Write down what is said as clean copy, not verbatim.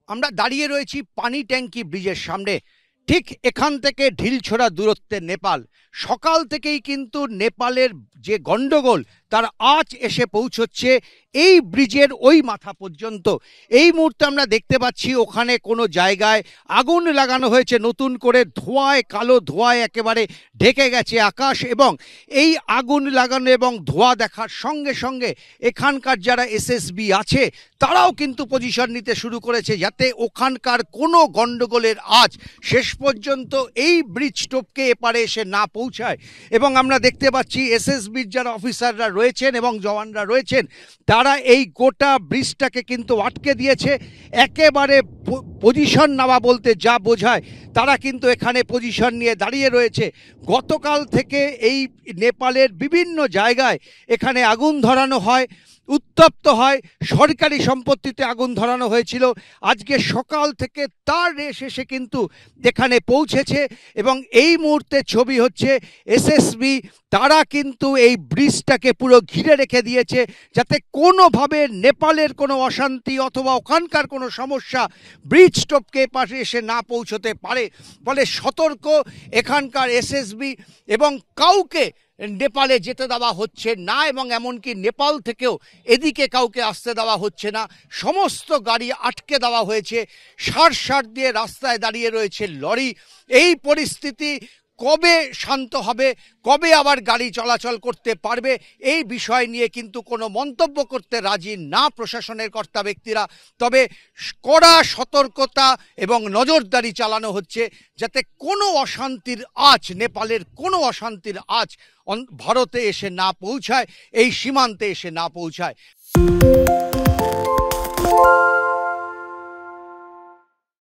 আমরা দাঁড়িয়ে রয়েছি পানি ট্যাঙ্কি ব্রিজের সামনে। ঠিক এখান থেকে ঢিলছোড়া দূরত্বে নেপাল। সকাল থেকেই কিন্তু নেপালের যে গন্ডগোল তার আঁচ এসে পৌঁছচ্ছে এই ব্রিজের ওই মাথা পর্যন্ত। এই মুহূর্তে আমরা দেখতে পাচ্ছি ওখানে কোনো জায়গায় আগুন লাগানো হয়েছে নতুন করে, ধোঁয়ায়, কালো ধোঁয়ায় একেবারে ঢেকে গেছে আকাশ। এবং এই আগুন লাগানো এবং ধোঁয়া দেখার সঙ্গে সঙ্গে এখানকার যারা এসএসবি আছে তারাও কিন্তু পজিশন নিতে শুরু করেছে যাতে ওখানকার কোনো গন্ডগোলের আঁচ শেষ পর্যন্ত এই ব্রিজ টপকে এপারে এসে না পৌঁছায়। এবং আমরা দেখতে পাচ্ছি এসএসবির যারা অফিসাররা রয়েছেন এবং জওয়ানরা রয়েছেন তারা এই গোটা ব্রিজটাকে কিন্তু আটকে দিয়েছে। একেবারে পজিশন নেওয়া বলতে যা বোঝায় তারা কিন্তু এখানে পজিশন নিয়ে দাঁড়িয়ে রয়েছে। গতকাল থেকে এই নেপালের বিভিন্ন জায়গায় এখানে আগুন ধরানো হয়, উত্তপ্ত হয়, সরকারি সম্পত্তিতে আগুন ধরানো হয়েছিল। আজকে সকাল থেকে তার রেশ এসে কিন্তু এখানে পৌঁছেছে এবং এই মুহূর্তে ছবি হচ্ছে এসএসবি তারা কিন্তু এই ব্রিজটাকে পুরো ঘিরে রেখে দিয়েছে যাতে কোনোভাবে নেপালের কোনো অশান্তি অথবা ওখানকার কোনো সমস্যা ব্রিজ টপকে পাশে এসে না পৌঁছতে পারে। ফলে সতর্ক এখানকার এসএসবি এবং কাউকে নেপালে যেতে দেওয়া হচ্ছে না এবং এমনকি নেপাল থেকেও এদিকে কাউকে আসতে দেওয়া হচ্ছে না। সমস্ত গাড়ি আটকে দেওয়া হয়েছে, সার দিয়ে রাস্তায় দাঁড়িয়ে রয়েছে লরি। এই পরিস্থিতি কবে শান্ত হবে, কবে আবার গাড়ি চলাচল করতে পারবে এই বিষয় নিয়ে কিন্তু কোনো মন্তব্য করতে রাজি না প্রশাসনের কর্তা ব্যক্তিরা। তবে কড়া সতর্কতা এবং নজরদারি চালানো হচ্ছে যাতে কোনো অশান্তির আঁচ, নেপালের কোনো অশান্তির আঁচ ভারতে এসে না পৌঁছায়, এই সীমান্তে এসে না পৌঁছায়।